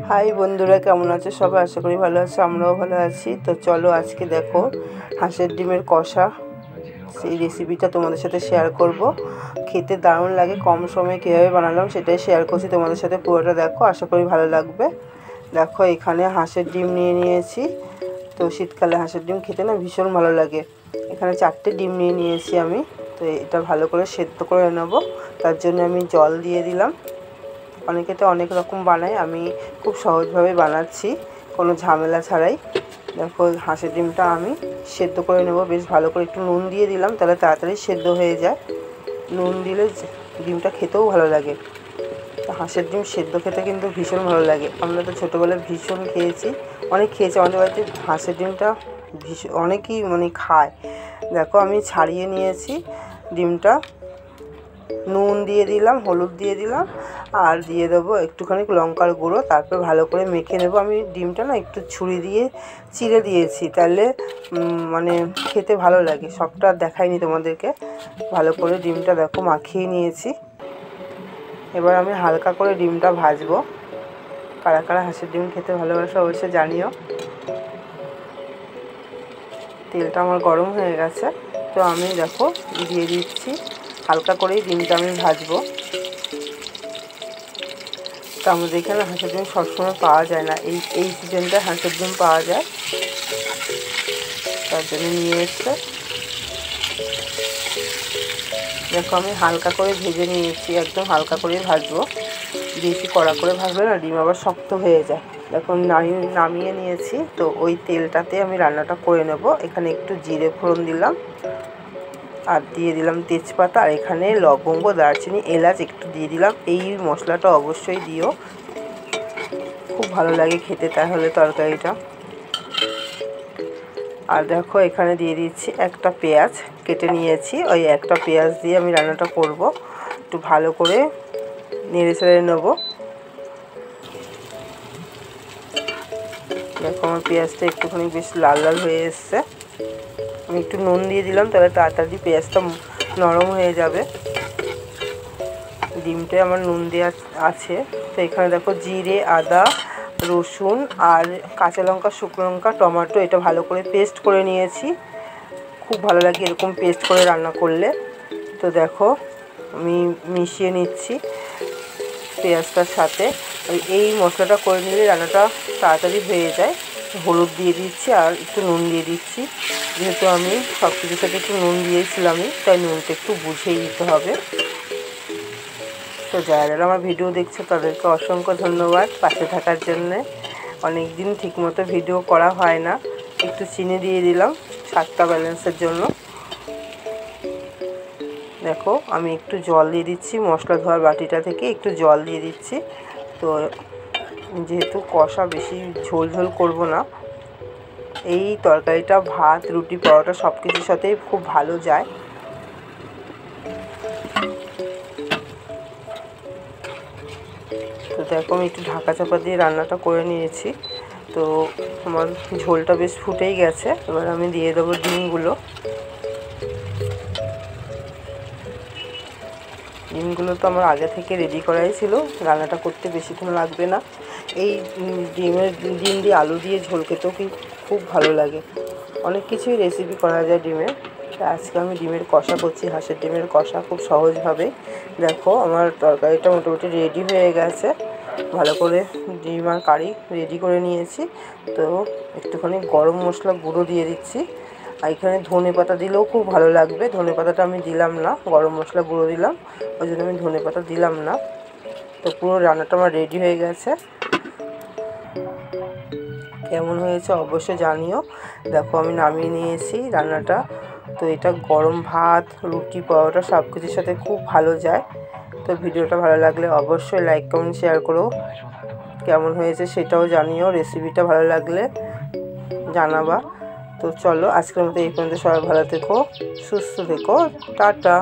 High বন্ধুরা, কেমন আছো সবাই? আশা করি ভালো আছো, আমরাও ভালো আছি। তো চলো আজকে দেখো হাঁসের ডিমের কষা, সেই রেসিপিটা তোমাদের সাথে শেয়ার করব। খেতে দারুণ লাগে, কম সময়ে কীভাবে বানালাম সেটাই শেয়ার করছি তোমাদের সাথে। পুরোটা দেখো, আশা করি ভালো লাগবে। দেখো এখানে হাঁসের ডিম নিয়ে নিয়েছি। তো শীতকালে হাঁসের ডিম খেতে না ভীষণ ভালো লাগে। এখানে 4টে ডিম নিয়ে নিয়েছি আমি। তো এটা ভালো করে সেদ্ধ করে নেব, তার জন্য আমি জল দিয়ে দিলাম। অনেকে তো অনেক রকম বানায়, আমি খুব সহজভাবে বানাচ্ছি, কোনো ঝামেলা ছাড়াই। দেখো হাঁসের ডিমটা আমি সেদ্ধ করে নেব বেশ ভালো করে। একটু নুন দিয়ে দিলাম, তাহলে তাড়াতাড়ি সেদ্ধ হয়ে যায়। নুন দিলে ডিমটা খেতেও ভালো লাগে। তো হাঁসের ডিম সেদ্ধ খেতে কিন্তু ভীষণ ভালো লাগে। আমরা তো ছোটোবেলায় ভীষণ খেয়েছি, অনেক খেয়েছি। আমাদের বাড়িতে হাঁসের ডিমটা অনেকেই খায়। দেখো আমি ছাড়িয়ে নিয়েছি ডিমটা, নুন দিয়ে দিলাম, হলুদ দিয়ে দিলাম, আর দিয়ে দেবো একটুখানি লঙ্কার গুঁড়ো। তারপর ভালো করে মেখে নেবো। আমি ডিমটা না একটু ছুরি দিয়ে চিড়ে দিয়েছি, তাহলে খেতে ভালো লাগে। সবটা দেখাইনি তোমাদেরকে। ভালো করে ডিমটা দেখো মাখিয়ে নিয়েছি। এবার আমি হালকা করে ডিমটা ভাজবো। কারা কারা হাঁসের ডিম খেতে ভালোবাসে অবশ্যই জানিও। তেলটা আমার গরম হয়ে গেছে, তো আমি দেখো দিয়ে দিচ্ছি। হালকা করেই ডিমটা আমি ভাজবো। তো আমাদের এখানে হাঁসের ডিম সবসময় পাওয়া যায় না, এই সিজনটায় হাঁসের ডিম পাওয়া যায়, তার জন্য নিয়ে এসছে। দেখো আমি হালকা করে ভেজে নিয়েছি, একদম হালকা করে ভাজবো। বেশি কড়া করে ভাজলে না ডিম আবার শক্ত হয়ে যায়। দেখো নামিয়ে নিয়েছি। তো ওই তেলটাতে আমি রান্নাটা করে নেব। এখানে একটু জিরে ফোড়ন দিলাম, আর দিয়ে দিলাম তেজপাতা, আর এখানে লবঙ্গ, দারচিনি, এলাচ একটু দিয়ে দিলাম। এই মশলাটা অবশ্যই দিও, খুব ভালো লাগে খেতে তাহলে তরকারিটা। আর দেখো এখানে দিয়ে দিচ্ছি একটা পেঁয়াজ কেটে নিয়েছি। ওই একটা পেঁয়াজ দিয়ে আমি রান্নাটা করব। একটু ভালো করে নেড়ে চেড়ে নেব। দেখো আমার পেঁয়াজটা একটুখানি বেশ লাল লাল হয়ে এসছে। আমি একটু নুন দিয়ে দিলাম, তাহলে তাড়াতাড়ি পেঁয়াজটা নরম হয়ে যাবে। ডিমটায় আমার নুন দেওয়া আছে। তো এখানে দেখো জিরে, আদা, রসুন আর কাঁচা লঙ্কা, শুকনো লঙ্কা, টমেটো এটা ভালো করে পেস্ট করে নিয়েছি। খুব ভালো লাগে এরকম পেস্ট করে রান্না করলে। তো দেখো আমি মিশিয়ে নিচ্ছি পেঁয়াজটার সাথে। এই মশলাটা করে নিলে রান্নাটা তাড়াতাড়ি হয়ে যায়। হলুদ দিয়ে দিচ্ছি আর একটু নুন দিয়ে দিচ্ছি। যেহেতু আমি সব কিছুর সাথে একটু নুন দিয়েছিলামই, তাই নুনটা একটু বুঝেই দিতে হবে। তো যারা যারা আমার ভিডিও দেখছে তাদেরকে অসংখ্য ধন্যবাদ পাশে থাকার জন্যে। অনেক দিন ঠিকমতো ভিডিও করা হয় না। একটু চিনি দিয়ে দিলাম স্বাদটা ব্যালেন্সের জন্য। দেখো আমি একটু জল দিয়ে দিচ্ছি, মশলা ধোয়ার বাটিটা থেকে একটু জল দিয়ে দিচ্ছি। তো যেহেতু কষা, বেশি ঝোল ঝোল করবো না। এই তরকারিটা ভাত, রুটি, পরোটা সব কিছুর সাথেই খুব ভালো যায়। তো দেখো আমি একটু ঢাকা চাপা দিয়ে রান্নাটা করে নিয়েছি। তো আমার ঝোলটা বেশ ফুটেই গেছে। এবার আমি দিয়ে দেবো ডিমগুলো। ডিমগুলো তো আমার আগে থেকে রেডি করাই ছিল, রান্নাটা করতে বেশিক্ষণ লাগবে না। এই ডিম দিয়ে আলু দিয়ে ঝোল খেতেও কি খুব ভালো লাগে। অনেক কিছুই রেসিপি করা যায় ডিমের। আজকে আমি ডিমের কষা করছি, হাঁসের ডিমের কষা, খুব সহজভাবে। দেখো আমার তরকারিটা মোটামুটি রেডি হয়ে গেছে। ভালো করে ডিম আর কারি রেডি করে নিয়েছি। তো একটুখানি গরম মশলা গুঁড়ো দিয়ে দিচ্ছি। আর এখানে ধনে পাতা দিলেও খুব ভালো লাগবে। ধনে পাতাটা আমি দিলাম না, গরম মশলা গুঁড়ো দিলাম, ওই জন্য আমি ধনে পাতা দিলাম না। তো পুরো রান্নাটা আমার রেডি হয়ে গেছে। কেমন হয়েছে অবশ্যই জানিও। দেখো আমি নামিয়ে নিয়েছি রান্নাটা। তো এটা গরম ভাত, রুটি, পরোটা সব কিছুর সাথে খুব ভালো যায়। তো ভিডিওটা ভালো লাগলে অবশ্যই লাইক, কমেন্ট, শেয়ার করো। কেমন হয়েছে সেটাও জানিও। রেসিপিটা ভালো লাগলে জানাবা। তো চলো আজকের মতো এই পর্যন্ত। সবাই ভালো থেকো, সুস্থ থেকো, টাটা।